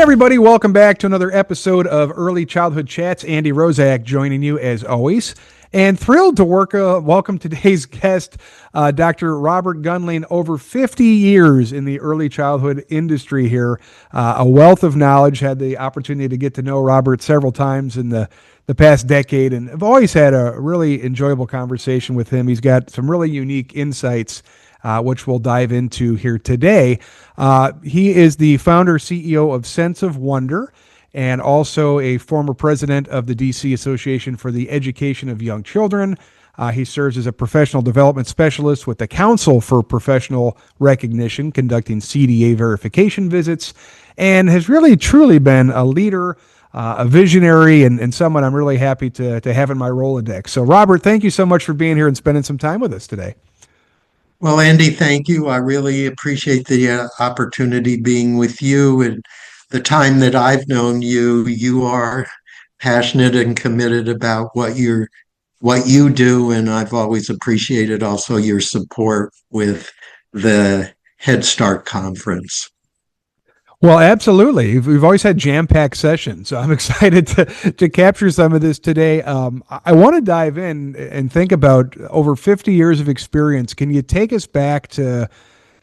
everybody, welcome back to another episode of Early Childhood Chats. Andy Rozak joining you as always. And thrilled to welcome today's guest, Dr. Robert Gundling, over 50 years in the early childhood industry here. A wealth of knowledge. Had the opportunity to get to know Robert several times in the past decade, and I've always had a really enjoyable conversation with him. He's got some really unique insights, which we'll dive into here today. He is the founder, CEO of Sense of Wonder, and also a former president of the DC Association for the Education of Young Children. He serves as a professional development specialist with the Council for Professional Recognition, conducting CDA verification visits, and has really truly been a leader, a visionary, and someone I'm really happy to have in my Rolodex. So, Robert, thank you so much for being here and spending some time with us today. Well, Andy, thank you. I really appreciate the opportunity being with you. And the time that I've known you, you are passionate and committed about what you do, and I've always appreciated also your support with the Head Start conference. Well, absolutely. We've always had jam-packed sessions, so I'm excited to capture some of this today. I want to dive in and think about over 50 years of experience. Can you take us back to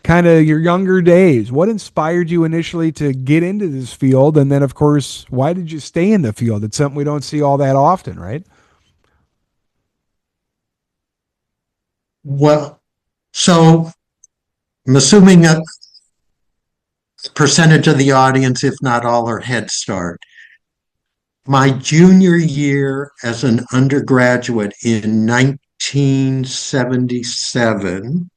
kind of your younger days? What inspired you initially to get into this field? And then, of course, why did you stay in the field? It's something we don't see all that often, right? Well, so I'm assuming a percentage of the audience, if not all, are Head Start. My junior year as an undergraduate in 1977,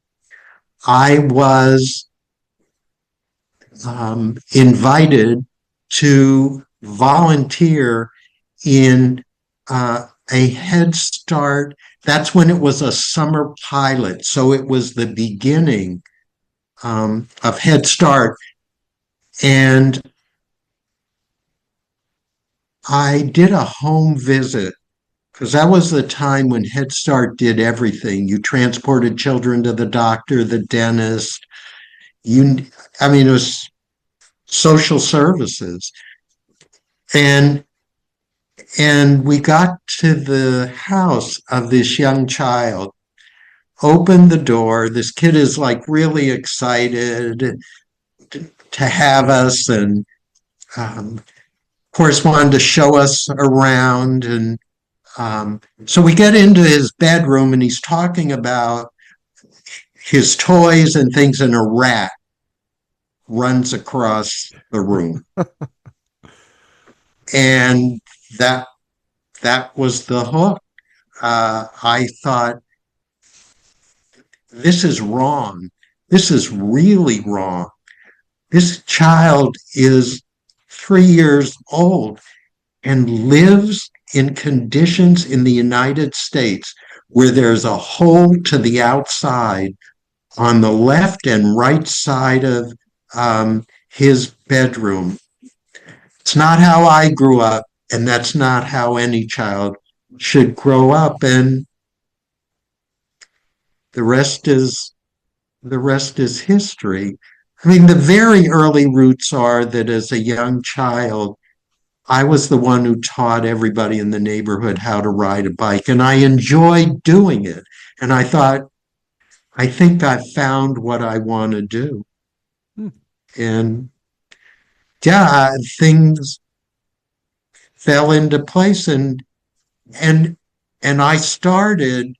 I was invited to volunteer in a Head Start. That's when it was a summer pilot. So it was the beginning of Head Start. And I did a home visit because that was the time when Head Start did everything. You transported children to the doctor, the dentist. It was social services. And we got to the house of this young child, opened the door. This kid is like really excited to have us, and of course wanted to show us around. And so we get into his bedroom, and he's talking about his toys and things, and a rat runs across the room. And that was the hook. I thought, this is wrong. This is really wrong. This child is 3 years old and lives in conditions in the United States where there's a hole to the outside on the left and right side of his bedroom. It's not how I grew up, and that's not how any child should grow up. And the rest is history. I mean, the very early roots are that as a young child, I was the one who taught everybody in the neighborhood how to ride a bike, and I enjoyed doing it. And I thought, I think I found what I want to do. And yeah, things fell into place, and I started.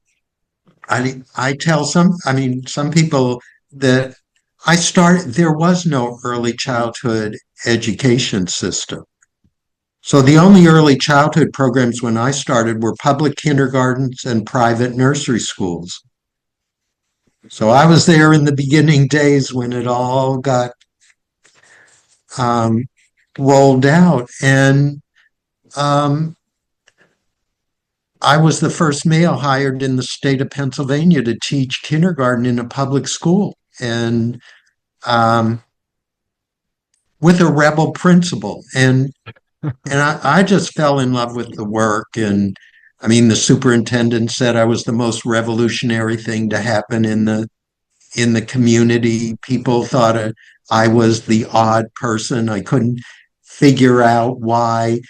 I tell some people that there was no early childhood education system. So the only early childhood programs when I started were public kindergartens and private nursery schools. So I was there in the beginning days when it all got rolled out. And I was the first male hired in the state of Pennsylvania to teach kindergarten in a public school. And with a rebel principal, and I just fell in love with the work. And I mean, the superintendent said I was the most revolutionary thing to happen in the community. People thought I was the odd person. I couldn't figure out why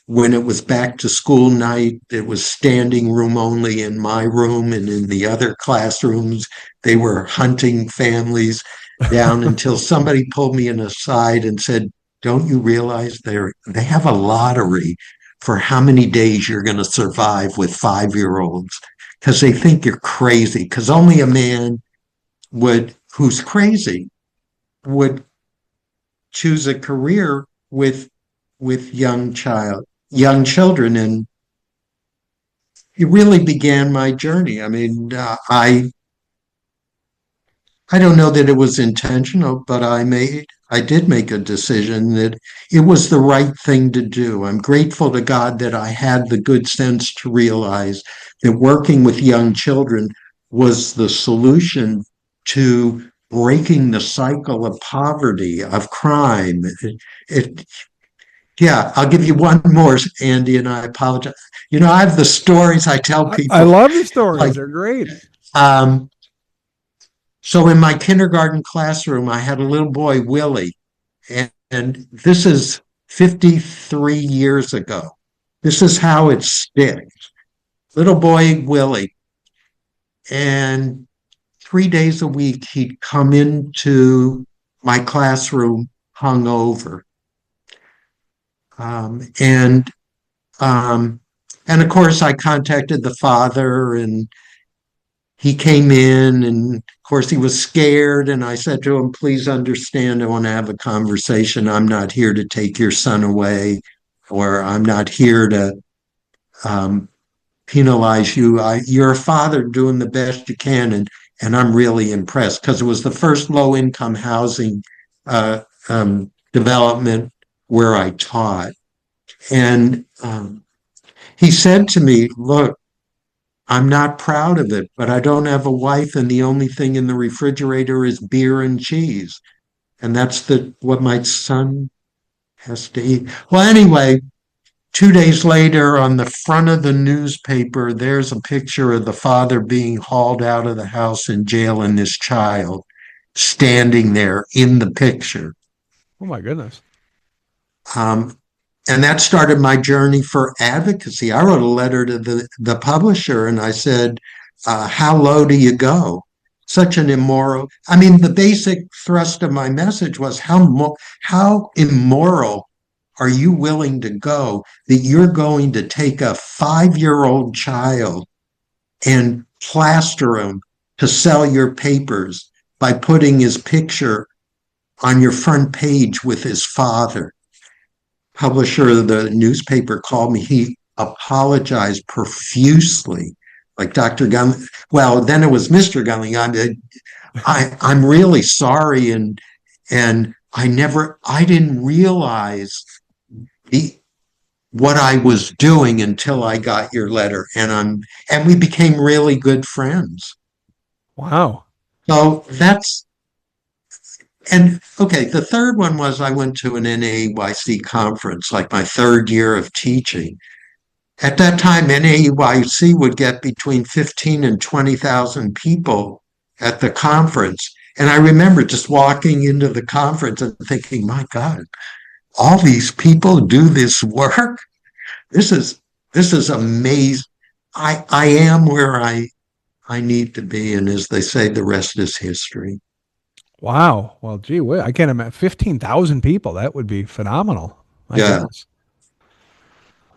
when it was back to school night, it was standing room only in my room, and in the other classrooms, they were hunting families down until somebody pulled me in aside and said, "Don't you realize they have a lottery for how many days you're going to survive with 5-year-olds? Because they think you're crazy, because only a man who's crazy would choose a career with young children." And it really began my journey. I mean, I don't know that it was intentional, but I did make a decision that it was the right thing to do. I'm grateful to God that I had the good sense to realize that working with young children was the solution to breaking the cycle of poverty, of crime. It Yeah, I'll give you one more, Andy, and I apologize. I have the stories I tell I people. love the stories. Like, They're great. um, so in my kindergarten classroom, I had a little boy, Willie, and this is 53 years ago. This is how it sticks. Little boy, Willie. And 3 days a week, he'd come into my classroom hungover. Um, and um, and of course, I contacted the father, and he came in, and of course, he was scared. And I said to him, "Please understand, I want to have a conversation. I'm not here to take your son away, or I'm not here to um, penalize you. You're a father doing the best you can." And I'm really impressed because it was the first low income housing development where I taught. And he said to me, "Look, I'm not proud of it, but I don't have a wife, and the only thing in the refrigerator is beer and cheese. And that's what my son has to eat." Well, anyway, 2 days later, on the front of the newspaper, there's a picture of the father being hauled out of the house in jail, and this child standing there in the picture. Oh my goodness. Um, and that started my journey for advocacy. I wrote a letter to the publisher, and I said, "How low do you go? Such an immoral." I mean, the basic thrust of my message was how immoral are you willing to go that you're going to take a 5-year-old child and plaster him to sell your papers by putting his picture on your front page with his father? Publisher of the newspaper called me. He apologized profusely, like Dr. Gundling. Well, then it was Mr. Gundling. I'm really sorry, and I didn't realize the what I was doing until I got your letter, and we became really good friends. Wow. So that's and okay. The third one was I went to an NAEYC conference, like my third year of teaching. At that time, NAEYC would get between 15 and 20,000 people at the conference. And I remember just walking into the conference and thinking, my God, all these people do this work. This is amazing. I am where I need to be. And as they say, the rest is history. Wow. Well, gee, I can't imagine 15,000 people. That would be phenomenal. My Yeah. goodness.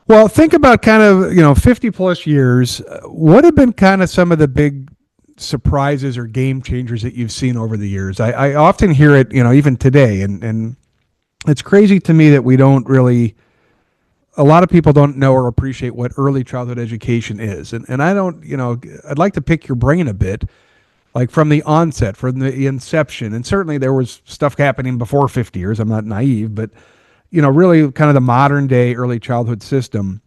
Well, think about kind of, 50 plus years. What have been kind of some of the big surprises or game changers that you've seen over the years? I often hear it, even today. And it's crazy to me that we don't really, a lot of people don't know or appreciate what early childhood education is. And I don't, I'd like to pick your brain a bit, like from the onset, from the inception. And certainly there was stuff happening before 50 years. I'm not naive, but really kind of the modern day early childhood system.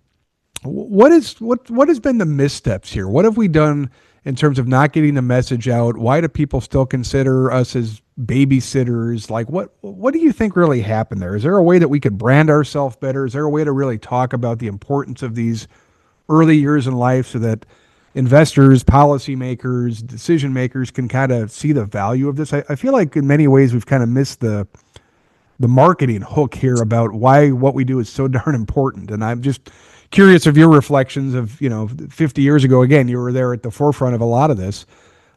What has been the missteps here? What have we done in terms of not getting the message out? Why do people still consider us as babysitters? Like what do you think really happened there? Is there a way that we could brand ourselves better? Is there a way to really talk about the importance of these early years in life so that investors, policymakers, decision makers can kind of see the value of this? I feel like in many ways we've kind of missed the marketing hook here about why what we do is so darn important. And I'm just curious of your reflections of, 50 years ago. Again, you were there at the forefront of a lot of this.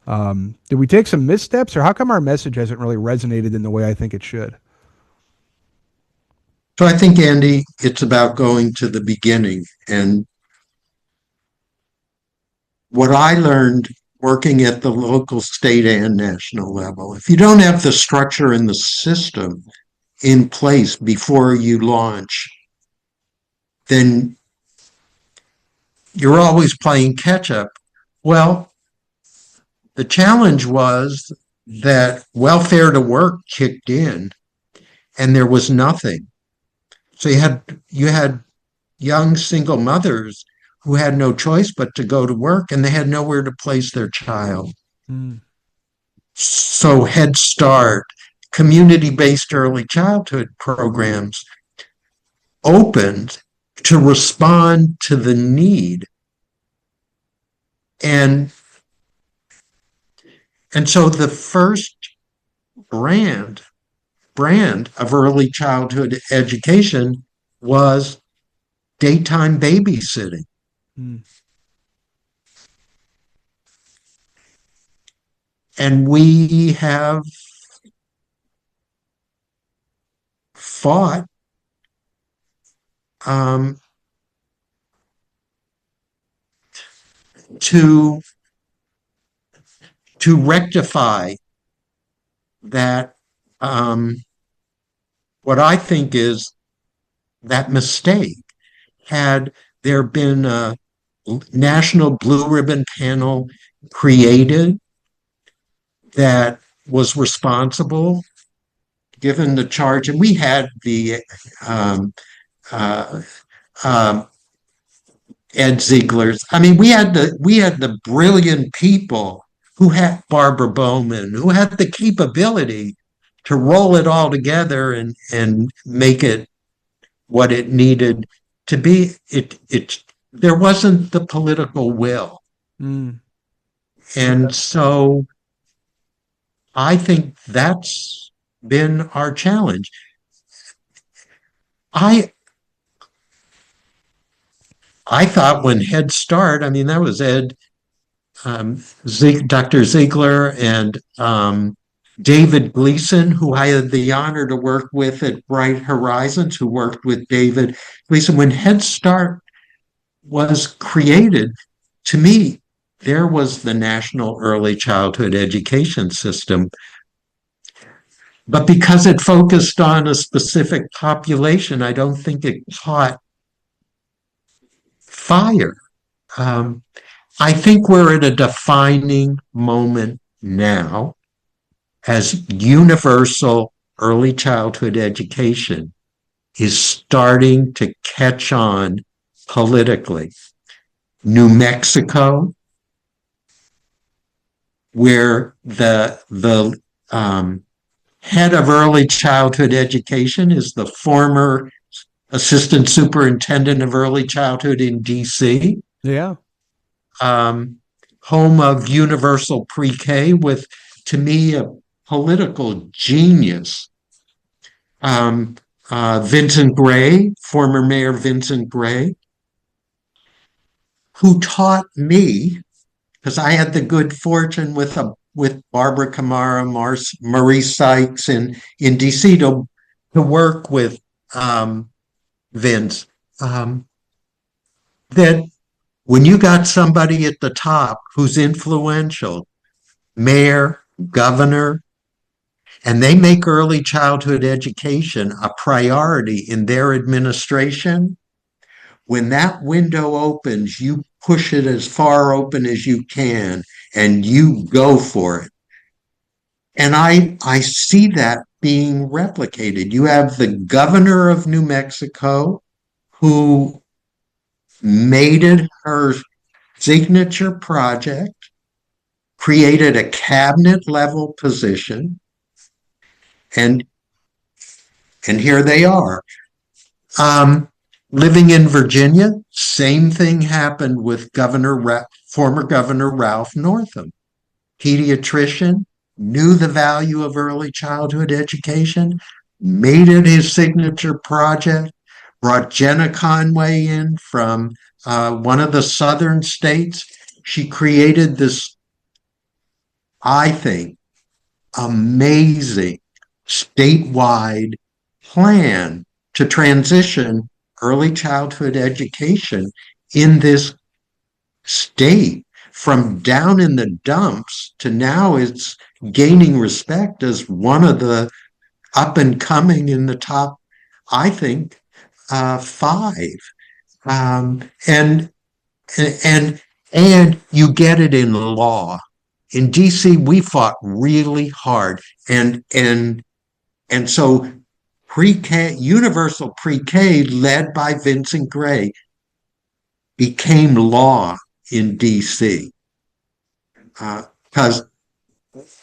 Did we take some missteps, or how come our message hasn't really resonated in the way I think it should? So I think, Andy, it's about going to the beginning. And what I learned working at the local, state, and national level, if you don't have the structure and the system in place before you launch, then you're always playing catch up. Well, the challenge was that welfare to work kicked in and there was nothing. So you had young single mothers who had no choice but to go to work, and they had nowhere to place their child. Mm. So Head Start, community-based early childhood programs opened to respond to the need. And so the first brand of early childhood education was daytime babysitting. Mm. And we have fought to rectify that, what I think is that mistake. Had there been a national blue ribbon panel created that was responsible, given the charge, and we had the uh, Ed Ziegler's. I mean, we had the brilliant people who had Barbara Bowman, who had the capability to roll it all together and make it what it needed to be. There wasn't the political will. Mm. And so I think that's been our challenge. I thought when Head Start, I mean, that was Dr. Ziegler and David Gleason, who I had the honor to work with at Bright Horizons, who worked with David Gleason. When Head Start was created, to me, there was the national early childhood education system. But because it focused on a specific population, I don't think it caught fire. I think we're at a defining moment now as universal early childhood education is starting to catch on politically. New Mexico, where the head of early childhood education is the former assistant superintendent of early childhood in DC. Yeah. Home of universal pre-K with, to me, a political genius. Vincent Gray, former Mayor Vincent Gray, who taught me, because I had the good fortune with Barbara Camara, Marie Sykes in DC to work with Vince, that when you got somebody at the top who's influential, mayor, governor, and they make early childhood education a priority in their administration, when that window opens, you push it as far open as you can and you go for it. And I see that being replicated. You have the governor of New Mexico who made it her signature project, created a cabinet level position, and here they are. Living in Virginia, same thing happened with former Governor Ralph Northam, pediatrician, knew the value of early childhood education, made it his signature project, brought Jenna Conway in from one of the southern states. She created this, I think, amazing statewide plan to transition early childhood education in this state from down in the dumps to now it's gaining respect as one of the up and coming in the top, I think, five. And and you get it in law. In DC, we fought really hard, and so pre-K, universal pre-K, led by Vincent Gray, became law in DC. Because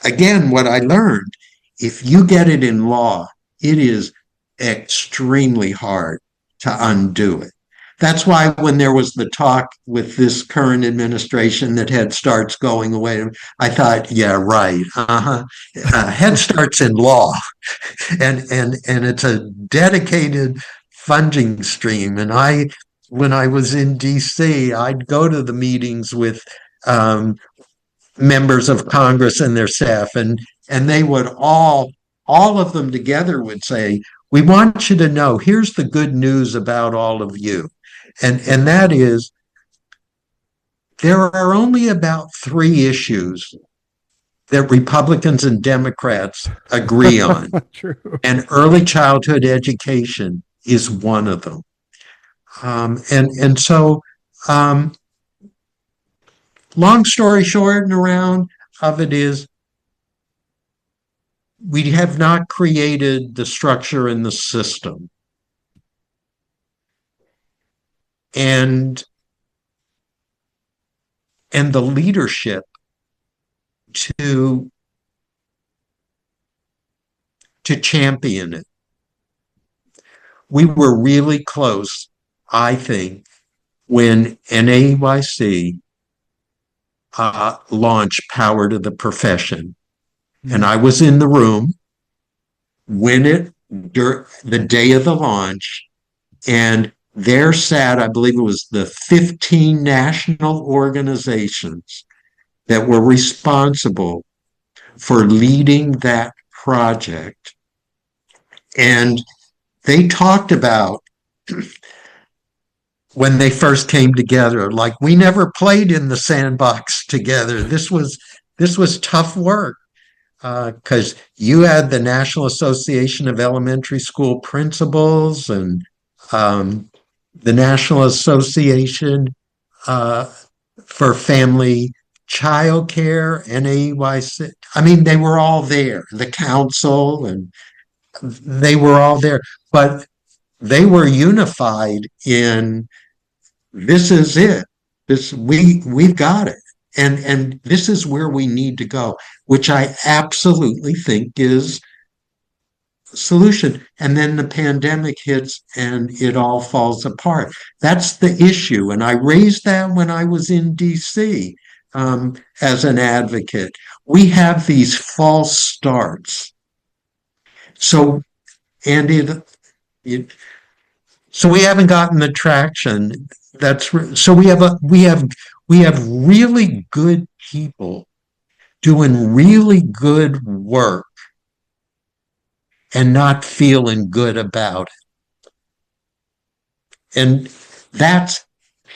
again, what I learned, if you get it in law, it is extremely hard to undo it. That's why when there was the talk with this current administration that Head Start's going away, I thought, yeah, right. Head Start's in law, and it's a dedicated funding stream. And when I was in DC, I'd go to the meetings with members of Congress and their staff, and they would all of them together would say, we want you to know, here's the good news about all of you. And that is, there are only about 3 issues that Republicans and Democrats agree on. True. And early childhood education is one of them. And so, long story short and around of it is, we have not created the structure in the system. And the leadership to champion it. We were really close, I think, when NAEYC launched Power to the Profession. And I was in the room when the day of the launch, and there sat, I believe it was the 15 national organizations that were responsible for leading that project. And they talked about when they first came together, like, we never played in the sandbox together. This was tough work. Because you had the National Association of Elementary School Principals and the National Association for Family Child Care, NAEYC. I mean, they were all there, the council, and they were all there. But they were unified in, this is it. We've got it. And this is where we need to go, which I absolutely think is a solution. And then the pandemic hits and it all falls apart. That's the issue. And I raised that when I was in DC as an advocate. We have these false starts. So, Andy, so we haven't gotten the traction. So we have really good people doing really good work and not feeling good about it. And that's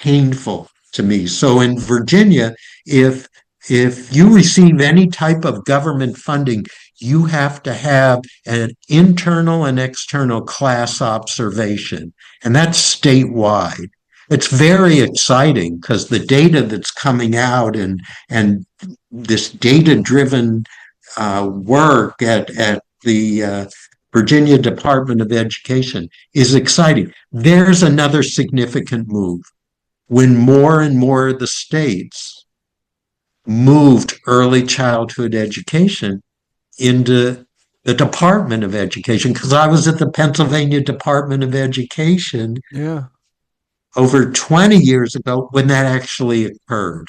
painful to me. So in Virginia, if you receive any type of government funding, you have to have an internal and external class observation, and that's statewide. It's very exciting because the data that's coming out and this data-driven work at the Virginia Department of Education is exciting. There's another significant move. When more and more of the states moved early childhood education into the Department of Education, because I was at the Pennsylvania Department of Education over 20 years ago when that actually occurred.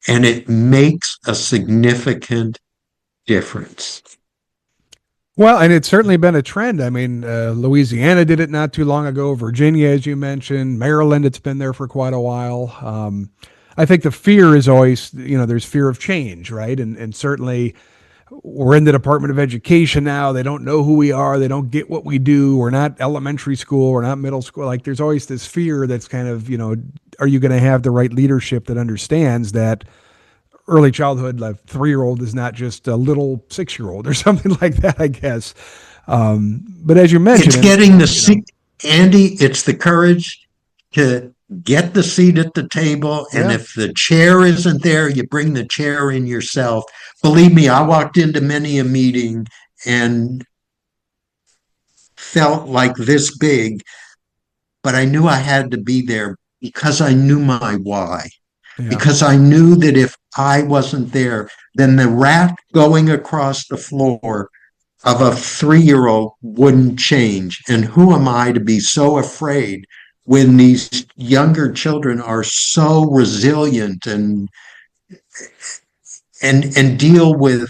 And it makes a significant difference. Well, and it's certainly been a trend. I mean, Louisiana did it not too long ago. Virginia, as you mentioned, Maryland, it's been there for quite a while. I think the fear is always, there's fear of change, right? And certainly we're in the Department of Education now. They don't know who we are. They don't get what we do. We're not elementary school. We're not middle school. Like there's always this fear that's kind of, are you going to have the right leadership that understands that early childhood, like 3-year-old is not just a little 6-year-old or something like that, I guess. But as you mentioned, It's getting the seat, Andy, it's the courage to get the seat at the table. And yeah, if the chair isn't there, you bring the chair in yourself. Believe me, I walked into many a meeting and felt like this big, but I knew I had to be there because I knew my why. yeah, Because I knew that if I wasn't there, then the rat going across the floor of a 3-year-old wouldn't change. And who am I to be so afraid when these younger children are so resilient and deal with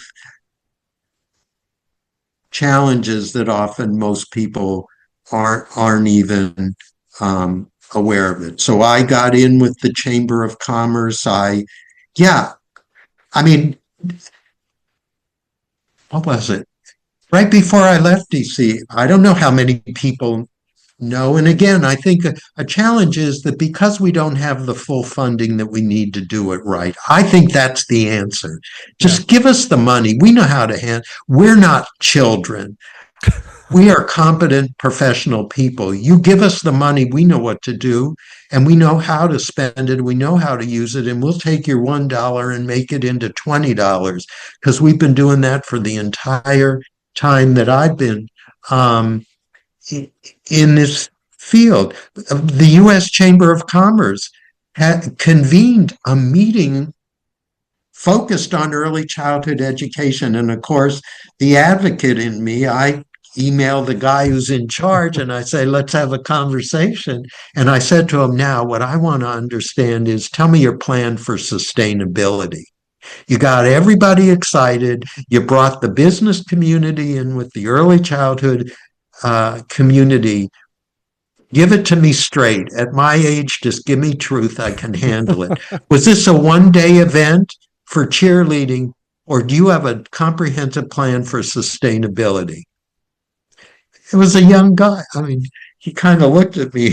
challenges that often most people aren't even aware of it. So I got in with the Chamber of Commerce. Yeah, I mean, what was it? Right before I left DC, I don't know how many people know. And again, I think a challenge is that because we don't have the full funding that we need to do it right, I think that's the answer. yeah. Just give us the money. We know how to handle. We're not children. We are competent professional people. You give us the money, we know what to do, and we know how to spend it. We know how to use it, and we'll take your $1 and make it into $20 because we've been doing that for the entire time that I've been in this field. The U.S. Chamber of Commerce had convened a meeting focused on early childhood education. And of course, the advocate in me, I email the guy who's in charge and I say, let's have a conversation. And I said to him, now, what I want to understand is tell me your plan for sustainability. You got everybody excited. You brought the business community in with the early childhood community. Give it to me straight. At my age, just give me truth. I can handle it. Was this a one-day event for cheerleading, or do you have a comprehensive plan for sustainability? It was a young guy. I mean, he kind of looked at me.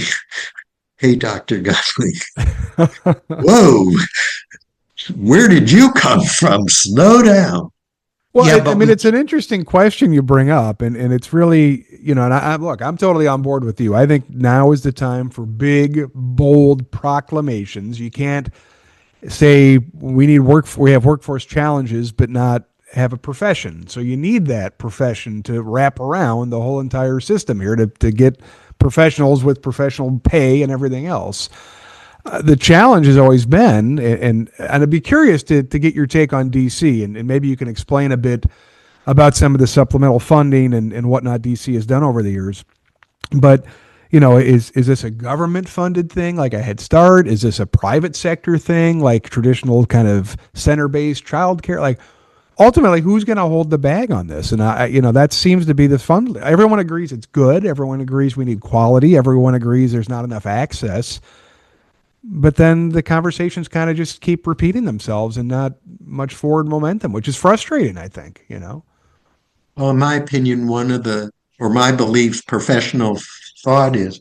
Hey, Dr. Gundling. Whoa, where did you come from? Slow down. Well, Yeah, I but mean, it's an interesting question you bring up, and it's really, and look, I'm totally on board with you. I think now is the time for big, bold proclamations. You can't say we have workforce challenges, but not have a profession. So you need that profession to wrap around the whole entire system here to get professionals with professional pay and everything else. The challenge has always been, and I'd be curious to get your take on DC, and maybe you can explain a bit about some of the supplemental funding and whatnot DC has done over the years. But is this a government funded thing like a Head Start? Is this a private sector thing like traditional kind of center based childcare? Like ultimately, who's going to hold the bag on this? And that seems to be the fund. Everyone agrees it's good. Everyone agrees we need quality. Everyone agrees there's not enough access. But then the conversations kind of just keep repeating themselves and not much forward momentum, which is frustrating, I think. well, in my opinion, or my beliefs, professional thought is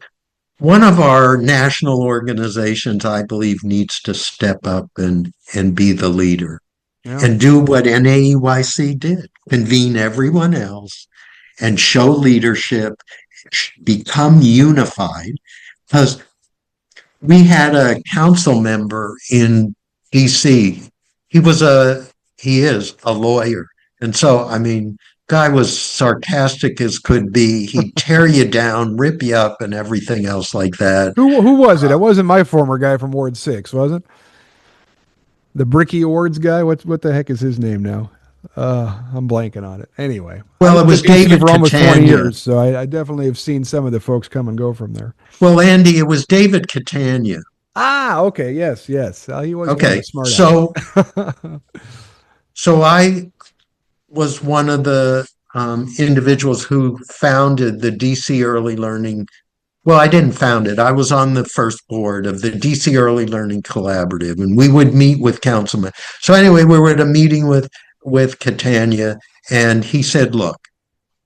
one of our national organizations, I believe, needs to step up and be the leader Yeah. and do what NAEYC did, convene everyone else and show leadership, become unified. Because we had a council member in DC. He is a lawyer. And so, I mean, guy was sarcastic as could be. He'd tear you down, rip you up, and everything else like that. Who was it? It wasn't my former guy from Ward 6, was it? The Bricky Awards guy? What the heck is his name now? I'm blanking on it. Anyway, I Well, it lived was in DC David for almost 20 Catania. years, so I definitely have seen some of the folks come and go from there. Well, Andy, it was David Catania. Ah, okay, yes, yes. He was one of the Okay, smart so alecs. so I was one of the individuals who founded the DC Early Learning. Well, I didn't found it. I was on the first board of the DC Early Learning Collaborative, and we would meet with councilmen. So anyway, we were at a meeting with Catania, and he said, "Look,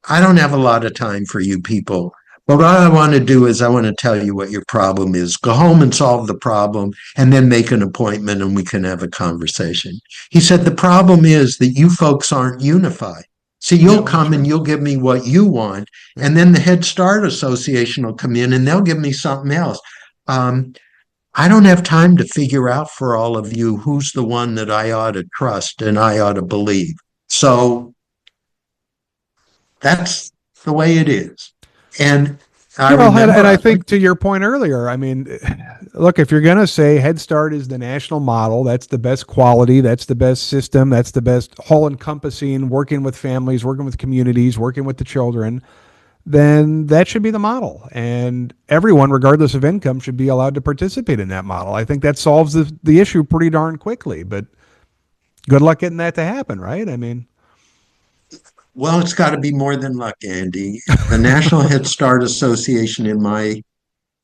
I don't have a lot of time for you people, but what I want to do is I want to tell you what your problem is. Go home and solve the problem, and then make an appointment, and we can have a conversation." He said, "The problem is that you folks aren't unified. See, you'll come and you'll give me what you want, and then the Head Start Association will come in and they'll give me something else. I don't have time to figure out for all of you who's the one that I ought to trust and I ought to believe. So that's the way it is." And I think to your point earlier, I mean, look, if you're going to say Head Start is the national model, that's the best quality, that's the best system, that's the best whole encompassing, working with families, working with communities, working with the children, then that should be the model. And everyone, regardless of income, should be allowed to participate in that model. I think that solves the issue pretty darn quickly, but good luck getting that to happen, right? I mean, well, it's got to be more than luck, Andy. The National Head Start Association, in my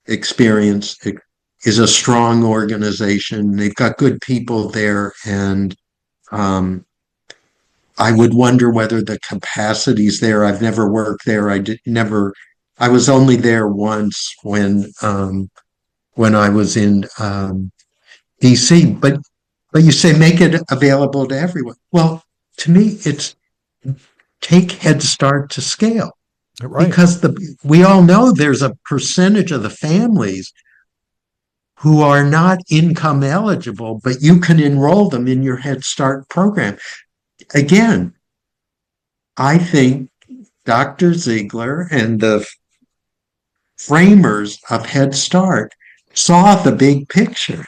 experience, is a strong organization. They've got good people there, and I would wonder whether the capacity's there. I've never worked there. I was only there once when I was in DC. But you say make it available to everyone. Well, to me, it's take Head Start to scale. Right. Because we all know there's a percentage of the families who are not income eligible, but you can enroll them in your Head Start program. Again, I think Dr. Ziegler and the framers of Head Start saw the big picture.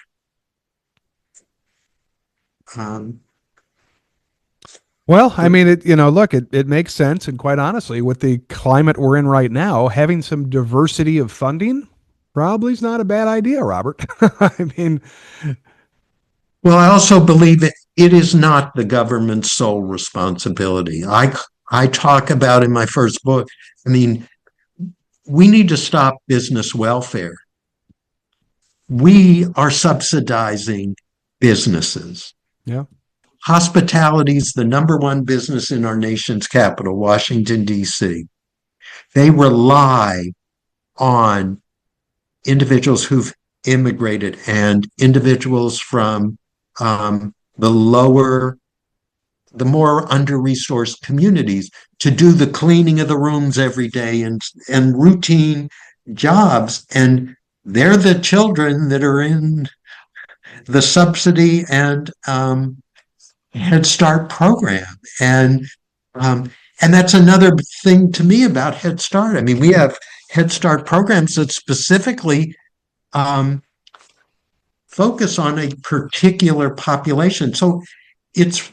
Well, I mean, it makes sense. And quite honestly, with the climate we're in right now, having some diversity of funding probably is not a bad idea, Robert. I mean, well, I also believe it is not the government's sole responsibility. I talk about in my first book, I mean, we need to stop business welfare. We are subsidizing businesses. Yeah. Hospitality is the number one business in our nation's capital, Washington, D.C. They rely on individuals who've immigrated and individuals from the more under-resourced communities to do the cleaning of the rooms every day and routine jobs. And they're the children that are in the subsidy and Head Start program. And that's another thing to me about Head Start. I mean, we have Head Start programs that specifically focus on a particular population. So to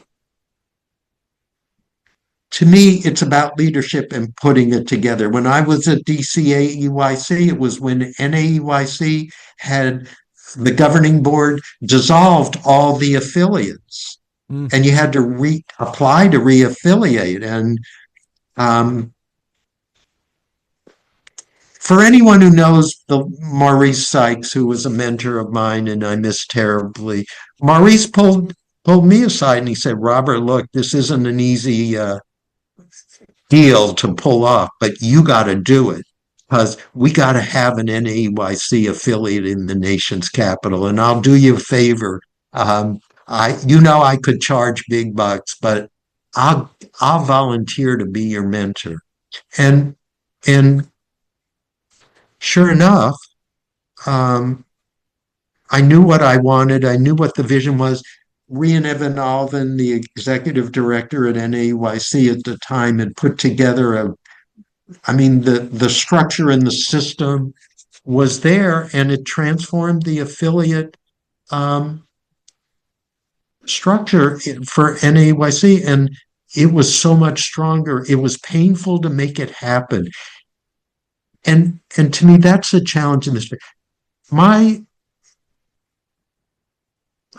me, it's about leadership and putting it together. When I was at DC AEYC, it was when NAEYC had the governing board dissolved all the affiliates. And you had to apply to reaffiliate. And for anyone who knows the Maurice Sykes, who was a mentor of mine and I miss terribly, Maurice pulled me aside and he said, "Robert, look, this isn't an easy deal to pull off, but you got to do it because we got to have an NAEYC affiliate in the nation's capital. And I'll do you a favor. I could charge big bucks, but I'll volunteer to be your mentor." And sure enough, I knew what I wanted. I knew what the vision was. Rian Evan Alvin, the executive director at NAEYC at the time, had put together the structure and the system was there, and it transformed the affiliate structure for NAEYC, and it was so much stronger. It was painful to make it happen. And to me, that's a challenge in this.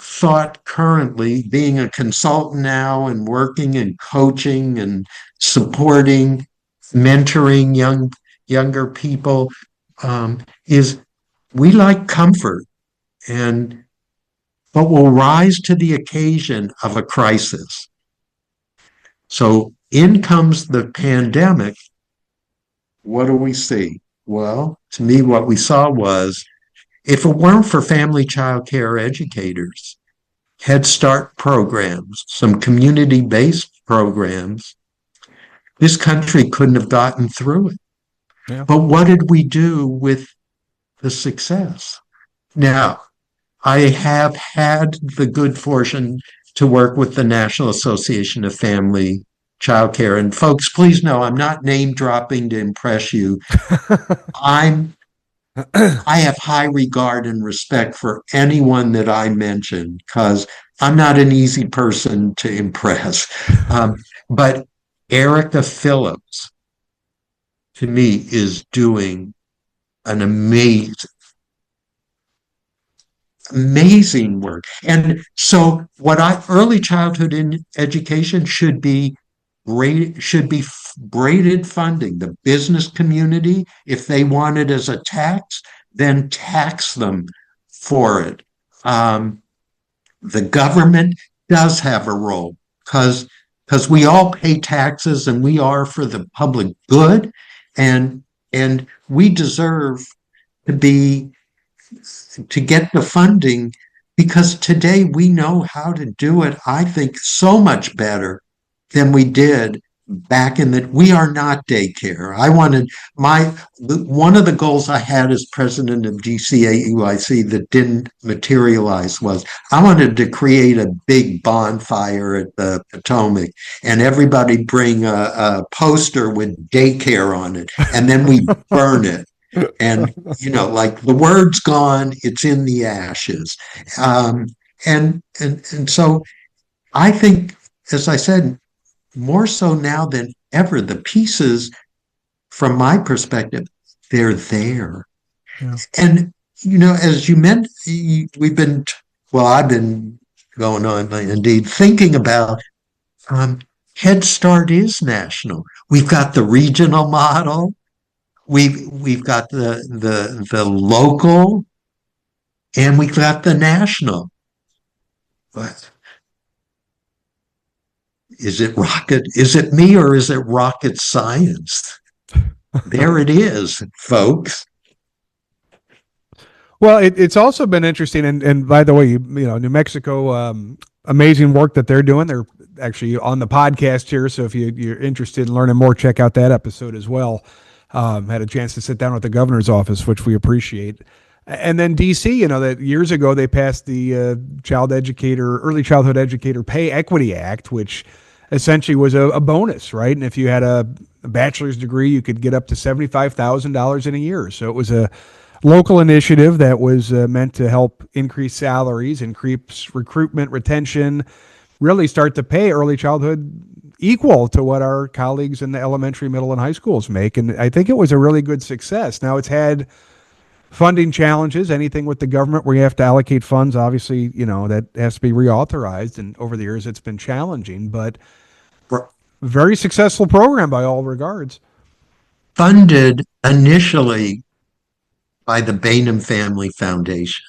thought currently, being a consultant now and working and coaching and supporting, mentoring younger people, is we like comfort, and but will rise to the occasion of a crisis. So in comes the pandemic. What do we see? Well, to me, what we saw was, if it weren't for family child care educators, Head Start programs, some community-based programs, this country couldn't have gotten through it. Yeah. But what did we do with the success? Now, I have had the good fortune to work with the National Association of Family Child Care. And folks, please know I'm not name dropping to impress you. I have high regard and respect for anyone that I mention, because I'm not an easy person to impress. But Erica Phillips, to me, is doing an amazing work. And so early childhood education should be braided funding. The business community, if they want it as a tax, then tax them for it. The government does have a role, because we all pay taxes and we are for the public good, and we deserve to get the funding, because today we know how to do it, I think, so much better than we did back in we are not daycare. One of the goals I had as president of DC AEYC that didn't materialize was, I wanted to create a big bonfire at the Potomac, and everybody bring a poster with daycare on it, and then we burn it. And, like, the word's gone, it's in the ashes. And so I think, as I said, more so now than ever, the pieces, from my perspective, they're there. Yeah. And, as you meant, I've been going on, indeed, thinking about, Head Start is national. We've got the regional model. We've got the local, and we've got the national. But is it me, or is it rocket science? There it is, folks. Well, it's also been interesting, and by the way, New Mexico, amazing work that they're doing. They're actually on the podcast here, so if you're interested in learning more, check out that episode as well. Had a chance to sit down with the governor's office, which we appreciate. And then DC, that years ago they passed the Early Childhood Educator Pay Equity Act, which essentially was a bonus, right? And if you had a bachelor's degree, you could get up to $75,000 in a year. So it was a local initiative that was meant to help increase salaries, increase recruitment, retention, really start to pay early childhood equal to what our colleagues in the elementary, middle, and high schools make. And I think it was a really good success. Now, it's had funding challenges. Anything with the government where you have to allocate funds, obviously, that has to be reauthorized. And over the years, it's been challenging, but very successful program by all regards. Funded initially by the Bainham Family Foundation.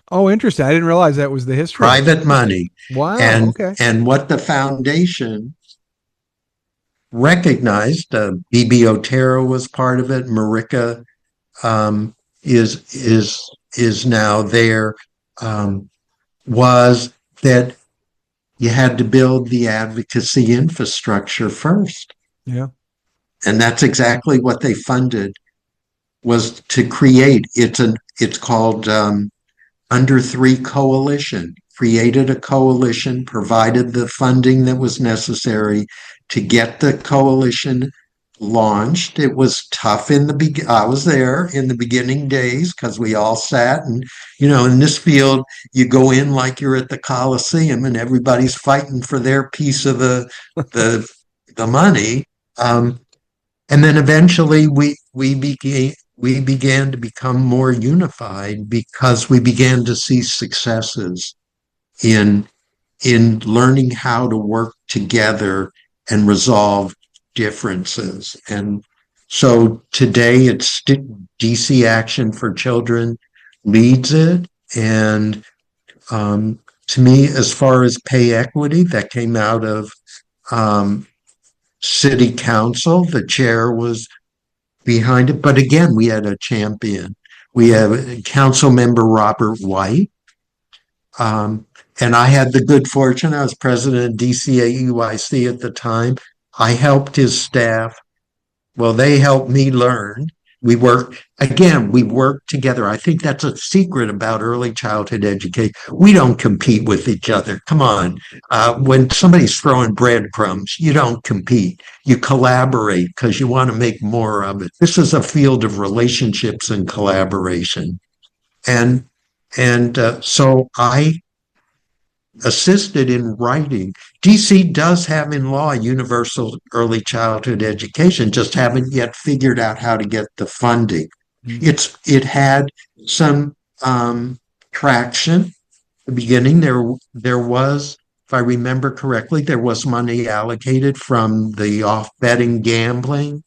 Oh, interesting. I didn't realize that was the history. Private money. Wow. Okay. And what the foundation recognized, B.B. Otero was part of it. Marika is now there. Was that you had to build the advocacy infrastructure first. Yeah. And that's exactly what they funded, was to create. It's called Under 3 Coalition. Created a coalition, provided the funding that was necessary to get the coalition launched. It was tough in the beginning. I was there in the beginning days, because we all sat, and in this field, you go in like you're at the Coliseum, and everybody's fighting for their piece of the money. And then eventually we began to become more unified, because we began to see successes in learning how to work together and resolve differences. And so today it's DC Action for Children leads it. And to me, as far as pay equity, that came out of City Council. The chair was behind it. But again, we had a champion. We have Council Member Robert White. And I had the good fortune, I was president of DC AEYC at the time. I helped his staff. Well, they helped me learn. We work together. I think that's a secret about early childhood education. We don't compete with each other. Come on. When somebody's throwing breadcrumbs, you don't compete. You collaborate because you want to make more of it. This is a field of relationships and collaboration. And so I assisted in writing. DC does have in law universal early childhood education, just haven't yet figured out how to get the funding. It had some traction. At the beginning, there was, if I remember correctly, there was money allocated from the off betting gambling.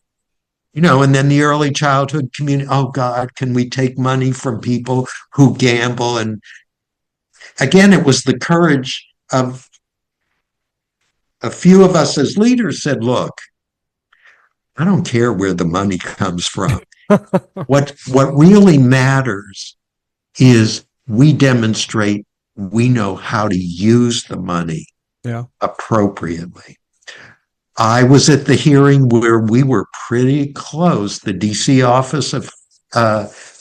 And then the early childhood community, oh God, can we take money from people who gamble? And again, it was the courage of a few of us as leaders said, look, I don't care where the money comes from. What really matters is we demonstrate we know how to use the money appropriately. I was at the hearing where we were pretty close. The DC Office of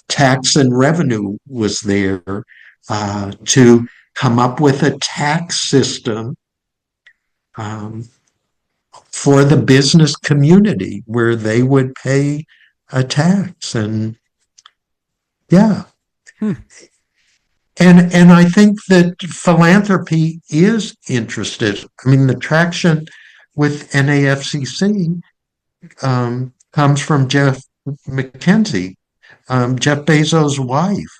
Tax and Revenue was there to come up with a tax system for the business community where they would pay a tax. And and I think that philanthropy is interested. I mean, the traction with NAFCC comes from Jeff McKenzie, Jeff Bezos' wife.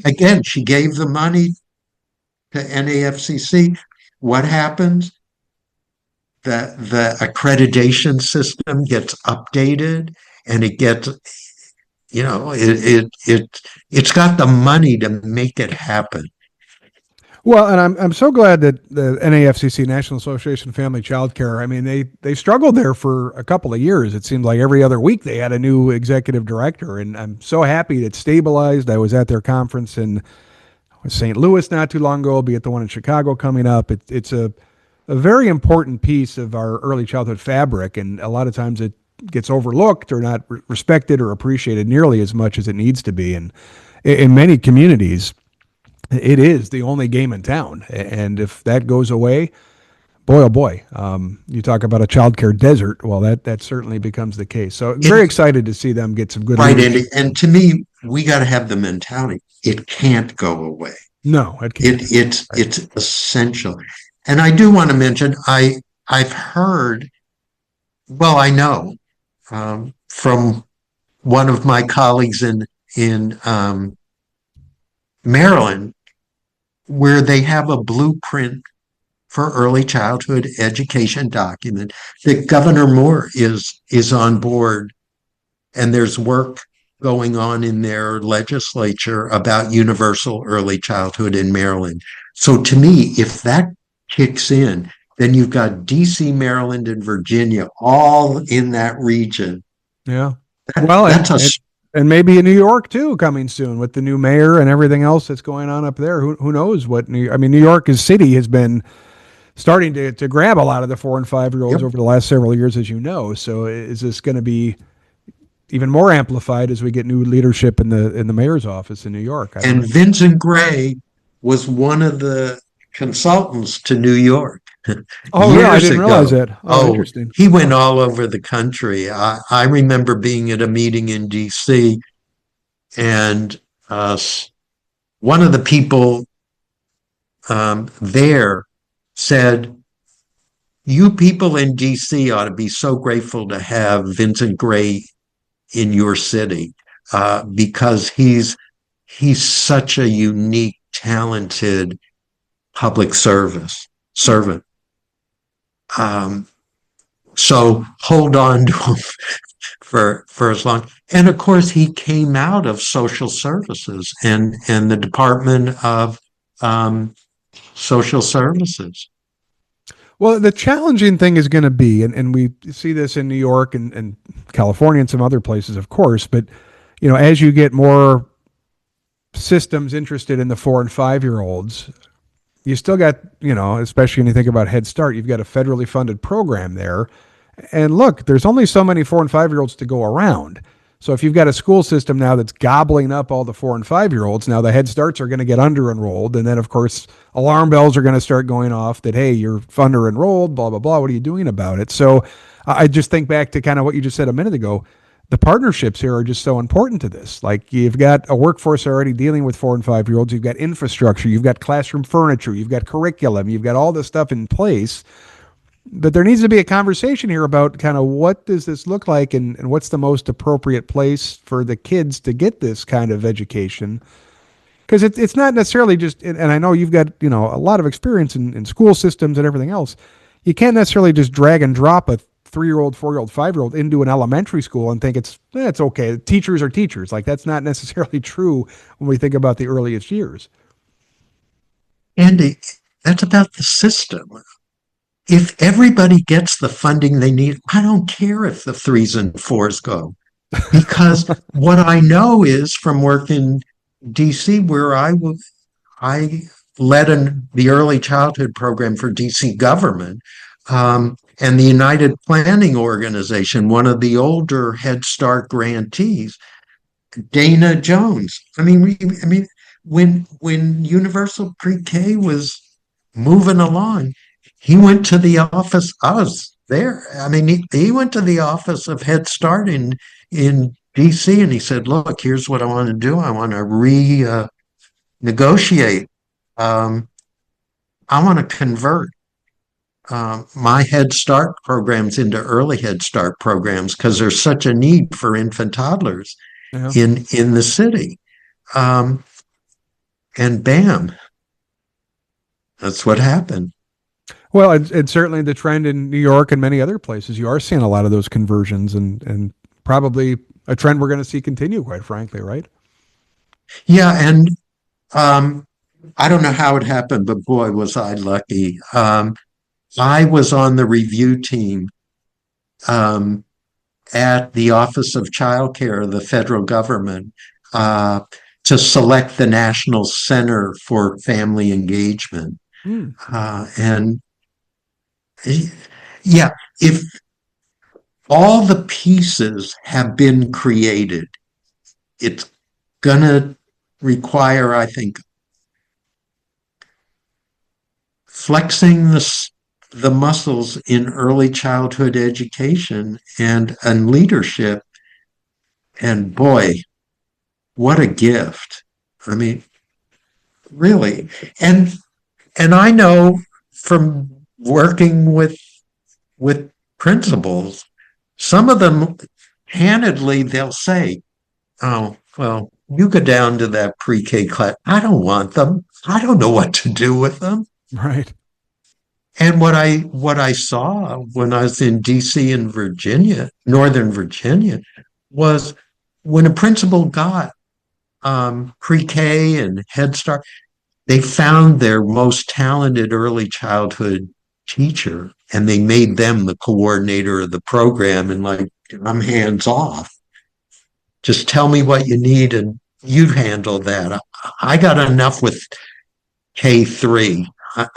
Again, she gave the money to NAFCC. What happens? The accreditation system gets updated, and it gets, it's got the money to make it happen. Well, and I'm so glad that the NAFCC, National Association of Family Child Care, I mean, they struggled there for a couple of years. It seemed like every other week they had a new executive director, and I'm so happy it stabilized. I was at their conference in St. Louis not too long ago. I'll be at the one in Chicago coming up. It's a very important piece of our early childhood fabric, and a lot of times it gets overlooked or not respected or appreciated nearly as much as it needs to be. And in many communities, it is the only game in town. And if that goes away, boy, oh boy, you talk about a childcare desert. Well, that certainly becomes the case. So very excited to see them get some good. Right, Andy. And to me, we got to have the mentality. It can't go away. No, it can't. It's essential. And I do want to mention, I've heard, well, I know from one of my colleagues in Maryland, where they have a blueprint for early childhood education document that Governor Moore is on board, and there's work going on in their legislature about universal early childhood in Maryland. So to me, if that kicks in, then you've got DC, Maryland, and Virginia all in that region. Yeah. And maybe in New York too, coming soon with the new mayor and everything else that's going on up there. Who knows what New York as city has been starting to grab a lot of the 4 and 5-year-olds over the last several years, as you know. So is this going to be even more amplified as we get new leadership in the mayor's office in New York? And Vincent Gray was one of the consultants to New York. Oh, yeah, I didn't realize that. Oh, interesting. He went all over the country. I remember being at a meeting in DC, and one of the people there said, you people in DC ought to be so grateful to have Vincent Gray in your city because he's such a unique talented public servant. So hold on to him for as long. And of course, he came out of social services and the Department of Social Services. Well, the challenging thing is going to be, and we see this in New York and California and some other places, of course, but as you get more systems interested in the 4 and 5 year olds, you still got, especially when you think about Head Start, you've got a federally funded program there. And look, there's only so many 4 and 5 year olds to go around. So if you've got a school system now that's gobbling up all the 4 and 5 year olds, now the Head Starts are going to get under enrolled. And then, of course, alarm bells are going to start going off that, hey, you're under enrolled, blah, blah, blah. What are you doing about it? So I just think back to kind of what you just said a minute ago. The partnerships here are just so important to this. Like, you've got a workforce already dealing with 4 and 5 year olds. You've got infrastructure, you've got classroom furniture, you've got curriculum, you've got all this stuff in place. But there needs to be a conversation here about kind of what does this look like and what's the most appropriate place for the kids to get this kind of education. Because it's not necessarily just, and I know you've got, a lot of experience in school systems and everything else. You can't necessarily just drag and drop a 3-year-old, 4-year-old, 5-year-old into an elementary school and think it's okay. Teachers are teachers. Like, that's not necessarily true when we think about the earliest years. Andy, that's about the system. If everybody gets the funding they need, I don't care if the 3s and 4s go. Because what I know is from work in DC, where I led the early childhood program for DC government, and the United Planning Organization, one of the older Head Start grantees, Dana Jones. I mean, when Universal Pre-K was moving along, he went to the office. I was there. I mean, he went to the office of Head Start in DC, and he said, "Look, here's what I want to do. I want to renegotiate. I want to convert my Head Start programs into early Head Start programs because there's such a need for infant toddlers in the city." And bam, that's what happened. Well, it's certainly the trend in New York and many other places. You are seeing a lot of those conversions and probably a trend we're going to see continue, quite frankly, right? Yeah, and I don't know how it happened, but boy, was I lucky. I was on the review team at the Office of Child Care of the federal government to select the National Center for Family Engagement. And yeah, if all the pieces have been created, it's going to require, I think, flexing the muscles in early childhood education and leadership. And boy, what a gift. I mean, really. And I know from working with principals, some of them candidly, they'll say, "Oh, well, you go down to that pre-K class. I don't want them. I don't know what to do with them." Right. And what I saw when I was in DC and Virginia, Northern Virginia, was when a principal got pre-K and Head Start, they found their most talented early childhood teacher and they made them the coordinator of the program. And like, I'm hands off. Just tell me what you need and you handle that. I got enough with K3.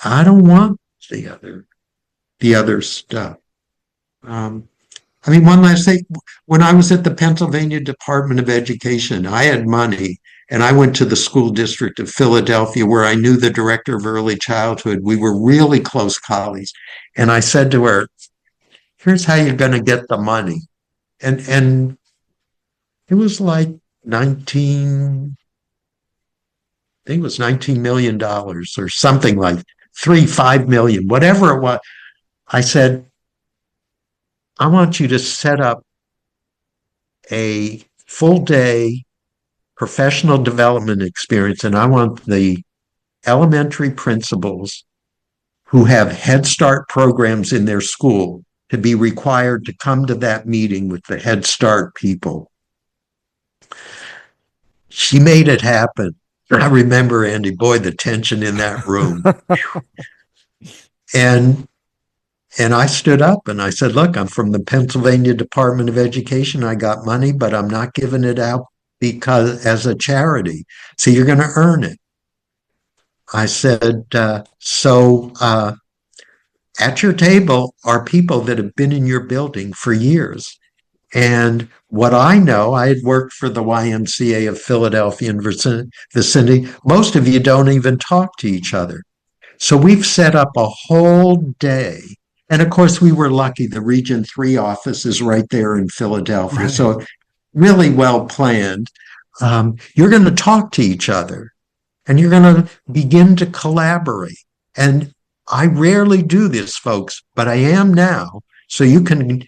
I don't want the other stuff. One last thing. When I was at the Pennsylvania Department of Education, I had money and I went to the school district of Philadelphia where I knew the director of early childhood. We were really close colleagues. And I said to her, "Here's how you're going to get the money." And it was like I think it was $19 million or something like 5 million, whatever it was. I said, "I want you to set up a full day professional development experience, and I want the elementary principals who have Head Start programs in their school to be required to come to that meeting with the Head Start people. She made it happen. I remember, Andy, boy, the tension in that room. And I stood up and I said, look, I'm from the Pennsylvania Department of Education. I got money, but I'm not giving it out because as a charity. So you're going to earn it. I said, at your table are people that have been in your building for years. And what I know, I had worked for the YMCA of Philadelphia and vicinity. Most of you don't even talk to each other. So we've set up a whole day. And of course, we were lucky. The Region 3 office is right there in Philadelphia. Right. So really well planned. You're going to talk to each other and you're going to begin to collaborate. And I rarely do this, folks, but I am now. So you can,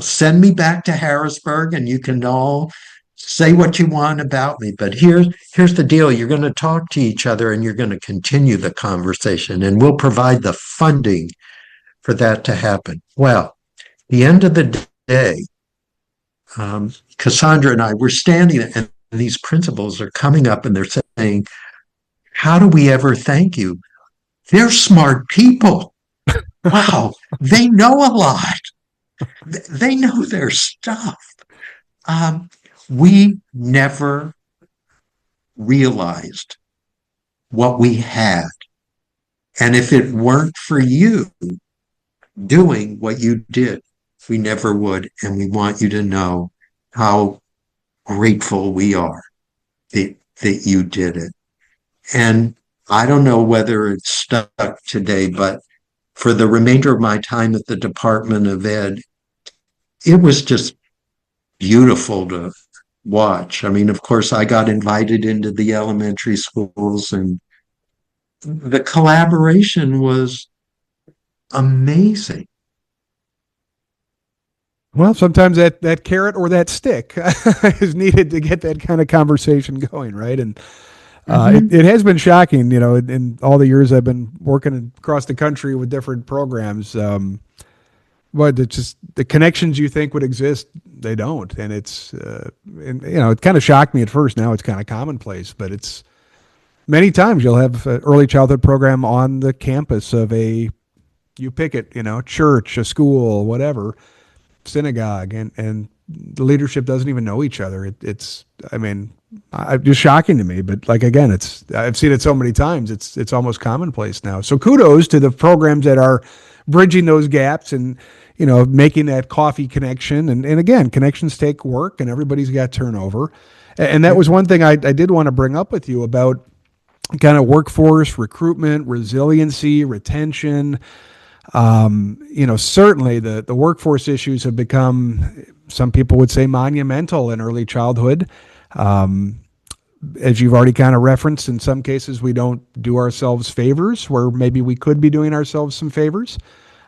send me back to Harrisburg and you can all say what you want about me. But here's the deal. You're going to talk to each other and you're going to continue the conversation, and we'll provide the funding for that to happen. Well, the end of the day, Cassandra and I were standing there, and these principals are coming up and they're saying, how do we ever thank you? They're smart people. Wow, they know a lot. They know their stuff. We never realized what we had. And if it weren't for you doing what you did, we never would. And we want you to know how grateful we are that you did it. And I don't know whether it's stuck today, but for the remainder of my time at the Department of Ed, it was just beautiful to watch. I mean, of course, I got invited into the elementary schools, and the collaboration was amazing. Well, sometimes that carrot or that stick is needed to get that kind of conversation going, right? And it has been shocking, in all the years I've been working across the country with different programs. But it's just the connections you think would exist, they don't. And it kind of shocked me at first. Now it's kind of commonplace, but it's many times you'll have an early childhood program on the campus of you pick it, church, a school, whatever, synagogue, and the leadership doesn't even know each other. It's just shocking to me. But like, again, I've seen it so many times. It's almost commonplace now. So kudos to the programs that are bridging those gaps and, making that coffee connection. And again, connections take work and everybody's got turnover. And that was one thing I did want to bring up with you about kind of workforce recruitment, resiliency, retention. Certainly the workforce issues have become, some people would say, monumental in early childhood. As you've already kind of referenced, in some cases, we don't do ourselves favors where maybe we could be doing ourselves some favors.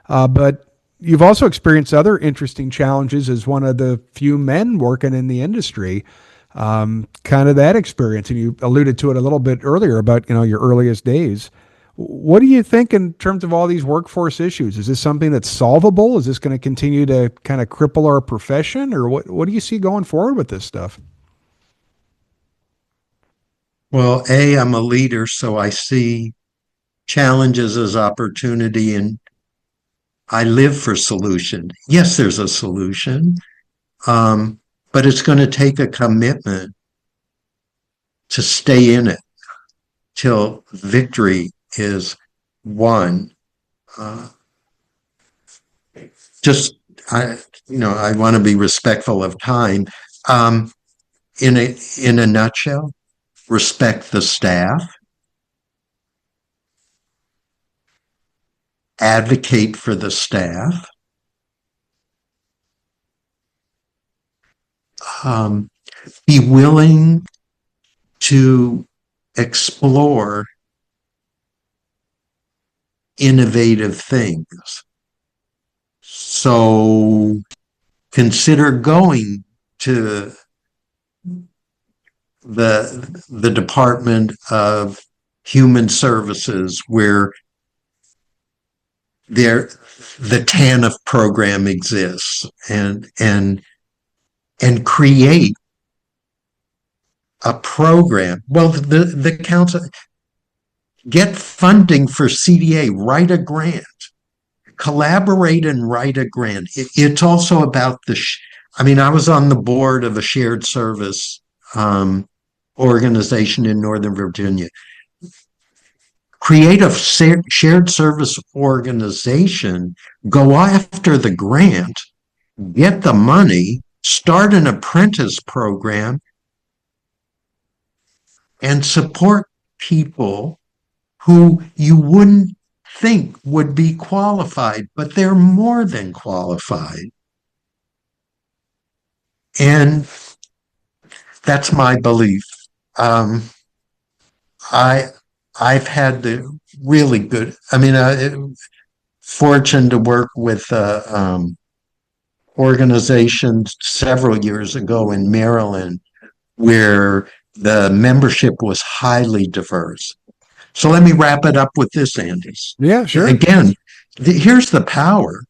But you've also experienced other interesting challenges as one of the few men working in the industry, kind of that experience. And you alluded to it a little bit earlier about, your earliest days. What do you think in terms of all these workforce issues? Is this something that's solvable? Is this going to continue to kind of cripple our profession? Or what do you see going forward with this stuff? Well, I'm a leader, so I see challenges as opportunity, and I live for solution. Yes, there's a solution, but it's going to take a commitment to stay in it till victory is won. I want to be respectful of time. In a nutshell, respect the staff, advocate for the staff, be willing to explore innovative things. So consider going to the Department of human services where there the TANF program exists, and create a program. Well, the council get funding for CDA, write a grant, collaborate and write a grant. It's also about I was on the board of a shared service organization in Northern Virginia. Create a shared service organization, go after the grant, get the money, start an apprentice program, and support people who you wouldn't think would be qualified, but they're more than qualified. And that's my belief. I've had the really good, fortune to work with organizations several years ago in Maryland where the membership was highly diverse. So let me wrap it up with this, Andy. Yeah, sure. Again, here's the power.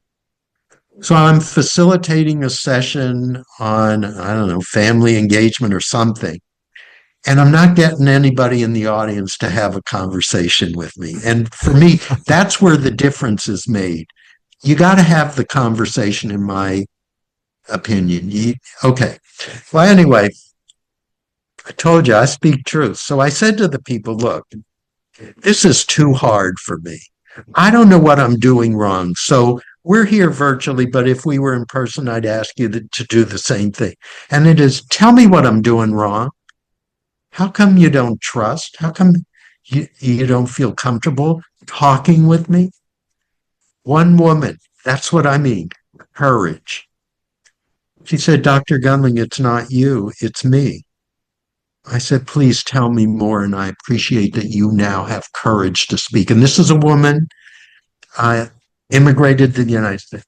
So I'm facilitating a session on, I don't know, family engagement or something. And I'm not getting anybody in the audience to have a conversation with me. And for me, that's where the difference is made. You got to have the conversation, in my opinion. Okay. Well, anyway, I told you I speak truth. So I said to the people, look, this is too hard for me. I don't know what I'm doing wrong. So we're here virtually, but if we were in person, I'd ask you to do the same thing. And it is, tell me what I'm doing wrong. How come you don't trust? How come you don't feel comfortable talking with me? One woman, that's what I mean, courage. She said, Dr. Gundling, it's not you, it's me. I said, please tell me more, and I appreciate that you now have courage to speak. And this is a woman, immigrated to the United States.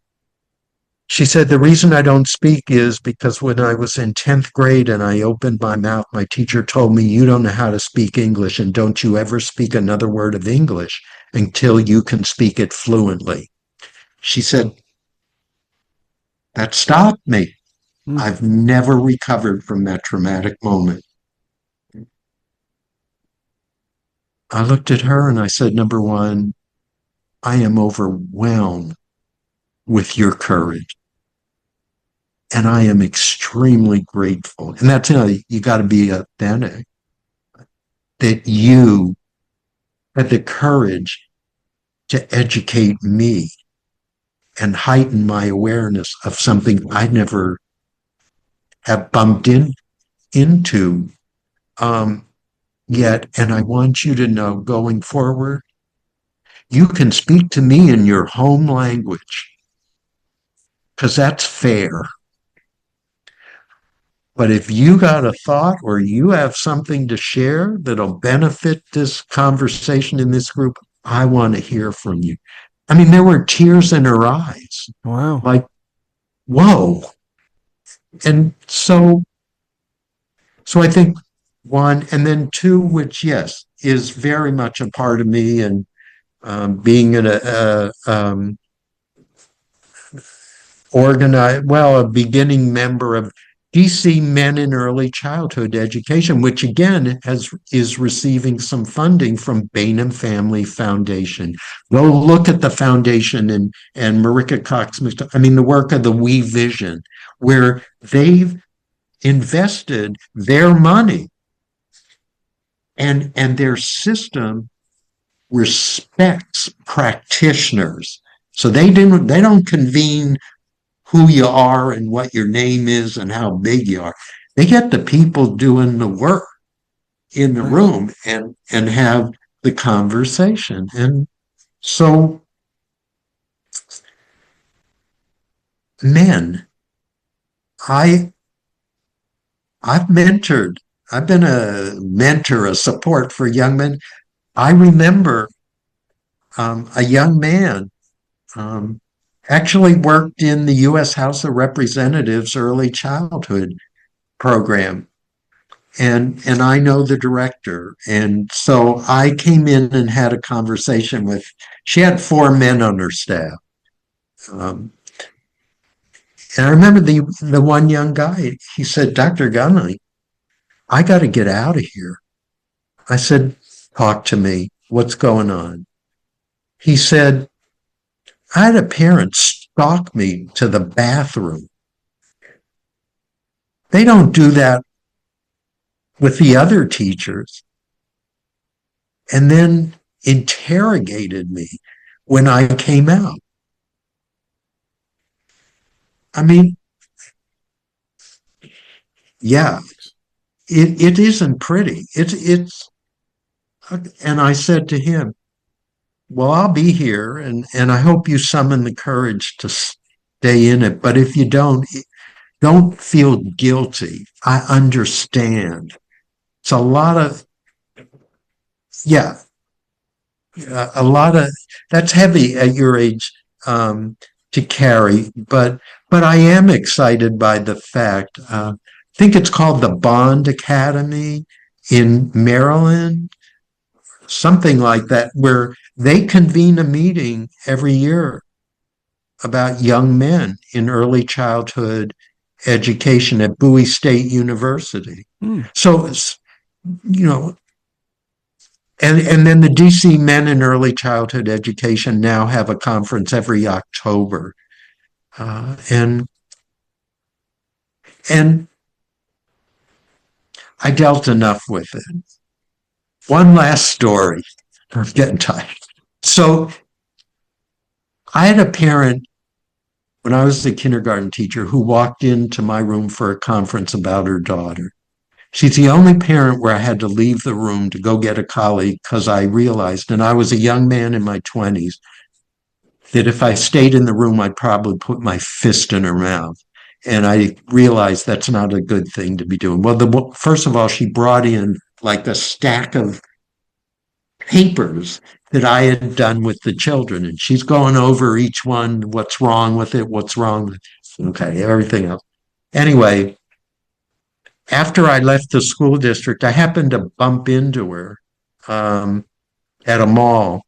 She said, the reason I don't speak is because when I was in 10th grade and I opened my mouth, my teacher told me, you don't know how to speak English, and don't you ever speak another word of English until you can speak it fluently. She said, that stopped me. I've never recovered from that traumatic moment. I looked at her and I said, number one, I am overwhelmed with your courage. And I am extremely grateful. And that's, you got to be authentic, that you had the courage to educate me and heighten my awareness of something I never have bumped into yet. And I want you to know, going forward, you can speak to me in your home language, because that's fair. But if you got a thought or you have something to share that'll benefit this conversation in this group, I want to hear from you. I mean, there were tears in her eyes. Wow. Like, whoa. And so I think one, and then two, which, yes, is very much a part of me, and being a beginning member of DC Men in Early Childhood Education, which again is receiving some funding from Bain Family Foundation. Go look at the foundation and Marika Cox, the work of the We Vision, where they've invested their money and their system respects practitioners. So they don't convene who you are and what your name is and how big you are. They get the people doing the work in the room and have the conversation. And so, men, I've mentored. I've been a mentor, a support for young men. I remember a young man actually worked in the U.S. House of Representatives early childhood program. and I know the director. And so I came in and had a conversation with, she had 4 men on her staff. And I remember the one young guy, he said, Dr. Gundling, I got to get out of here. I said, talk to me. What's going on? He said, I had a parent stalk me to the bathroom. They don't do that with the other teachers. And then interrogated me when I came out. I mean, yeah, it isn't pretty. And I said to him, well, I'll be here and I hope you summon the courage to stay in it. But if you don't feel guilty. I understand. It's a lot of, yeah, a lot of, that's heavy at your age to carry. But I am excited by the fact, I think it's called the Bond Academy in Maryland, something like that, where they convene a meeting every year about young men in early childhood education at Bowie State University. So, you know, and then the DC Men in Early Childhood Education now have a conference every October. And I dealt enough with it. One last story. I'm getting tired. So I had a parent when I was a kindergarten teacher who walked into my room for a conference about her daughter. She's the only parent where I had to leave the room to go get a colleague because I realized, and I was a young man in my 20s, that if I stayed in the room, I'd probably put my fist in her mouth. And I realized that's not a good thing to be doing. Well, first of all, she brought in like a stack of papers that I had done with the children. And she's going over each one, what's wrong with it, what's wrong with it. Okay, everything else. Anyway, after I left the school district, I happened to bump into her at a mall.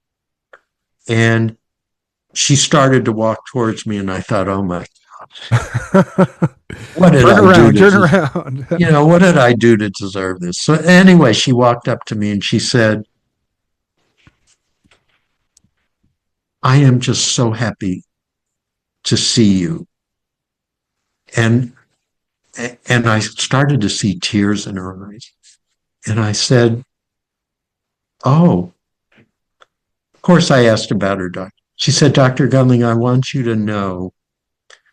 And she started to walk towards me, and I thought, oh my God, what did I do? Turn around. What did I do to deserve this? So anyway, she walked up to me and she said, I am just so happy to see you. And I started to see tears in her eyes. And I said, oh, of course I asked about her doctor. She said, Dr. Gundling, I want you to know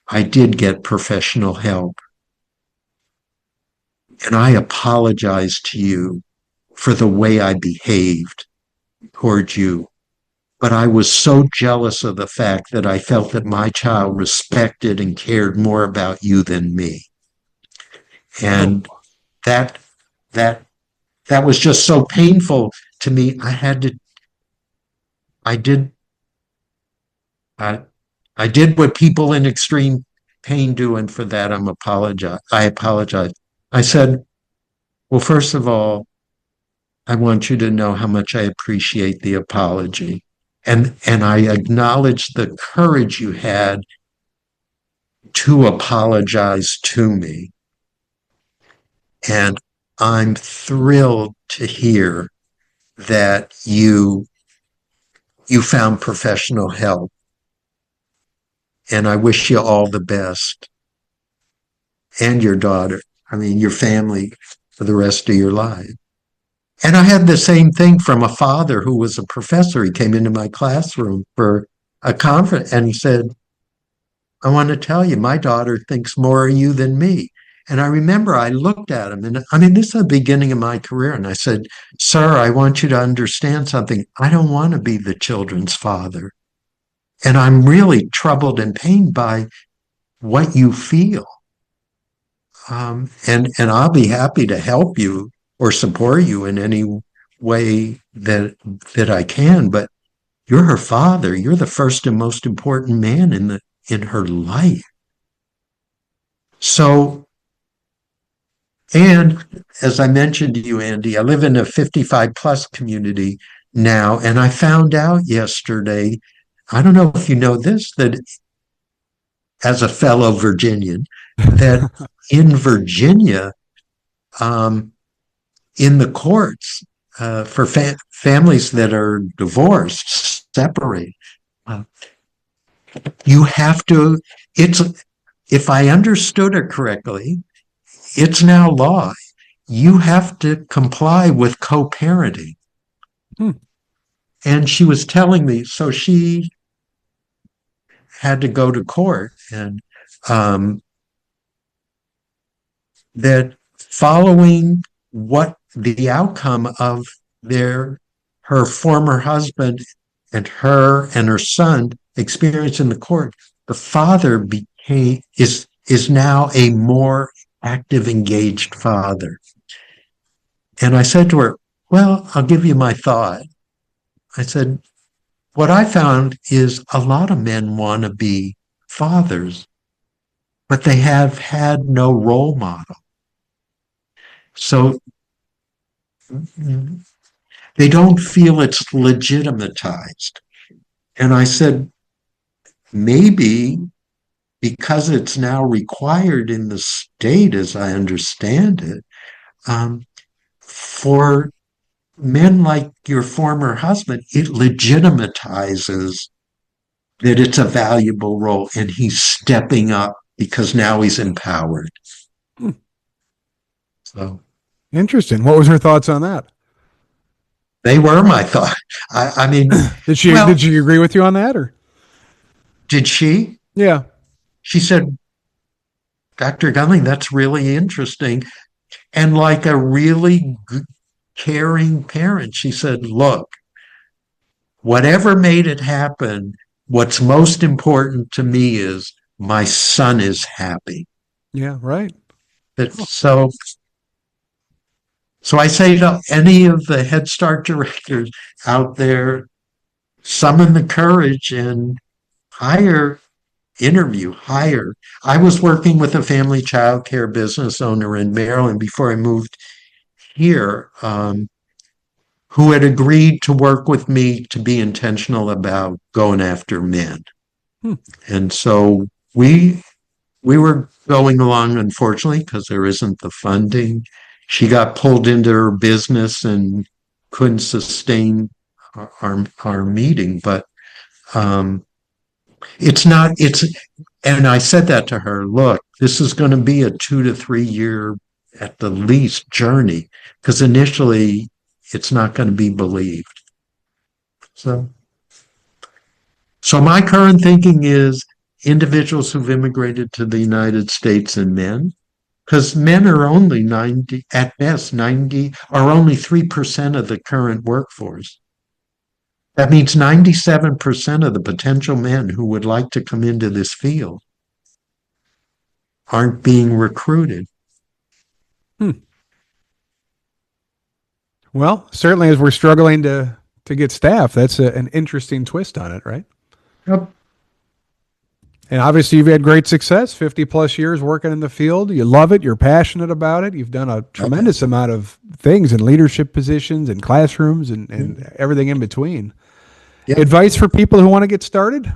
I did get professional help. And I apologize to you for the way I behaved toward you. But I was so jealous of the fact that I felt that my child respected and cared more about you than me. And that was just so painful to me. I did what people in extreme pain do, and for that I apologize. I said, well, first of all, I want you to know how much I appreciate the apology. And I acknowledge the courage you had to apologize to me. And I'm thrilled to hear that you found professional help. And I wish you all the best. And your daughter, your family for the rest of your life. And I had the same thing from a father who was a professor. He came into my classroom for a conference and he said, I want to tell you, my daughter thinks more of you than me. And I remember I looked at him and this is the beginning of my career. And I said, sir, I want you to understand something. I don't want to be the children's father. And I'm really troubled and pained by what you feel. And I'll be happy to help you or support you in any way that I can. But you're her father. You're the first and most important man in her life. So, And as I mentioned to you, Andy, I live in a 55 plus community now, and I found out yesterday, I don't know if you know this, that as a fellow Virginian, that in Virginia, um, in the courts, for families that are divorced, separate, uh, you have to, it's, if I understood it correctly, it's now law. You have to comply with co-parenting. Hmm. And she was telling me, so she had to go to court, and um, that following what the outcome of her former husband and her son experience in the court, the father is now a more active, engaged father. And I said to her, well, I'll give you my thought. I said, what I found is a lot of men want to be fathers, but they have had no role model. So they don't feel it's legitimatized. And I said, maybe because it's now required in the state, as I understand it, for men like your former husband, it legitimizes that it's a valuable role, and he's stepping up because now he's empowered. Hmm. So Interesting. What was her thoughts on that? they were my thought. I mean, Did she well, did she agree with you on that, or? did she? Yeah. She said, Dr. Gundling, that's really interesting. And like a really good, caring parent, she said, look, whatever made it happen, what's most important to me is my son is happy. Yeah, right. So I say to any of the Head Start directors out there, summon the courage and hire. I was working with a family child care business owner in Maryland before I moved here, who had agreed to work with me to be intentional about going after men. Hmm. And so we were going along, unfortunately, because there isn't the funding. She got pulled into her business and couldn't sustain our meeting. But it's not, and I said that to her, look, this is going to be a 2 to 3 year at the least journey, because initially it's not going to be believed. So my current thinking is individuals who've immigrated to the United States and men, because men are only 90, at best, 90, are only 3% of the current workforce. That means 97% of the potential men who would like to come into this field aren't being recruited. Hmm. Well, certainly as we're struggling to get staff, that's an interesting twist on it, right? Yep. And obviously you've had great success, 50 plus years working in the field. You love it. You're passionate about it. You've done a tremendous amount of things in leadership positions and classrooms and everything in between. Yep. Advice for people who want to get started?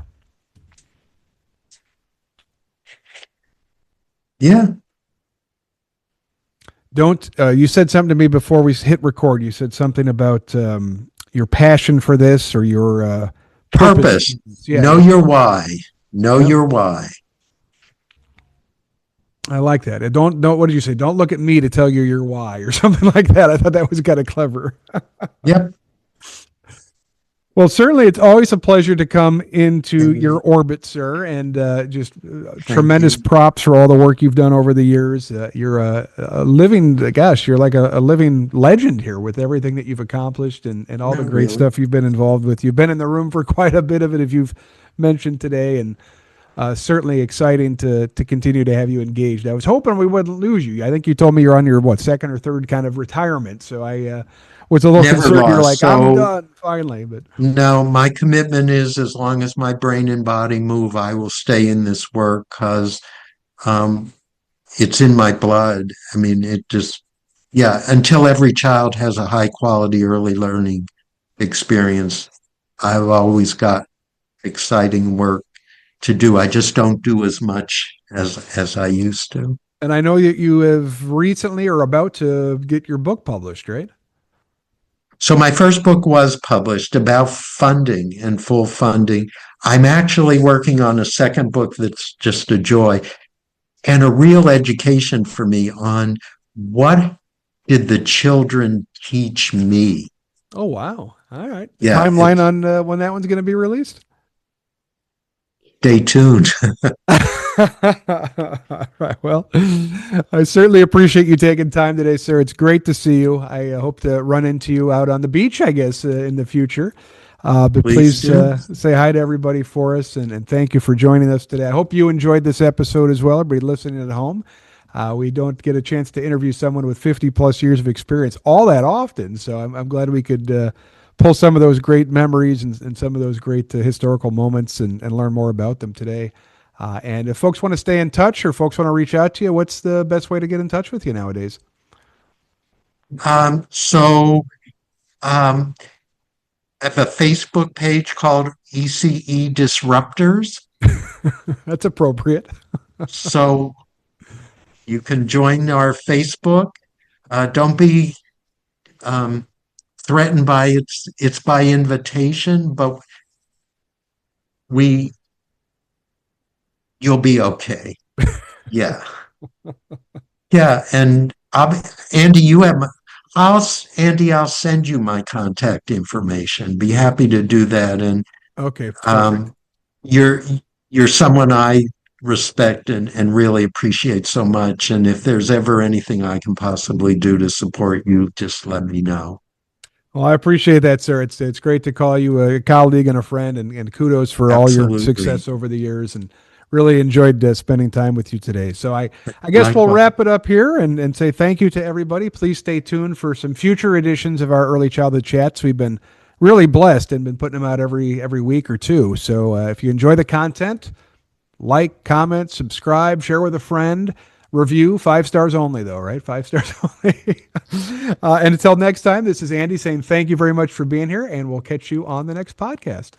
Yeah. Don't, you said something to me before we hit record. You said something about your passion for this or your purpose. Yeah. Know your why. Know Yep. your why. I like that. And don't, what did you say? Don't look at me to tell you your why or something like that. I thought that was kind of clever. Yep. Well, certainly it's always a pleasure to come into your orbit, sir, and just tremendous props for all the work you've done over the years. You're a living, gosh, you're like a living legend here with everything that you've accomplished and all the great stuff you've been involved with. You've been in the room for quite a bit of it, if you've mentioned today, and certainly exciting to continue to have you engaged. I was hoping we wouldn't lose you. I think you told me you're on your, second or third kind of retirement, so I was a little concerned. You're like, I'm done finally. But no, my commitment is as long as my brain and body move, I will stay in this work because it's in my blood. I mean, it just, yeah, until every child has a high quality early learning experience, I've always got exciting work to do. I just don't do as much as I used to. And I know that you have recently or about to get your book published, right? So my first book was published about funding and full funding. I'm actually working on a second book that's just a joy and a real education for me on what did the children teach me. Oh, wow. All right. Yeah, Timeline on when that one's going to be released? stay tuned. Right. Well, I certainly appreciate you taking time today, sir. It's great to see you. I hope to run into you out on the beach, I guess, in the future. But Please please do. say hi to everybody for us, and thank you for joining us today. I hope you enjoyed this episode as well, everybody listening at home. We don't get a chance to interview someone with 50 plus years of experience all that often. So I'm glad we could pull some of those great memories and some of those great historical moments and learn more about them today. And if folks want to stay in touch or folks want to reach out to you, what's the best way to get in touch with you nowadays? So I have a Facebook page called ECE Disruptors. That's appropriate. So you can join our Facebook. Don't be um, threatened by it's by invitation, but we you'll be okay. Yeah. Yeah. And Andy, you have I'll send you my contact information. Be happy to do that. And Okay, perfect. um, you're you're someone I respect and really appreciate so much. And if there's ever anything I can possibly do to support you, just let me know. Well, I appreciate that, sir. It's great to call you a colleague and a friend, and kudos for all your Absolutely. success over the years. And really enjoyed spending time with you today. So I guess we'll Likewise. wrap it up here and say thank you to everybody. Please stay tuned for some future editions of our early childhood chats. We've been really blessed and been putting them out every week or two. So if you enjoy the content, like, comment, subscribe, share with a friend. Review 5 stars only, though, right? 5 stars only. And until next time, this is Andy saying thank you very much for being here, and we'll catch you on the next podcast.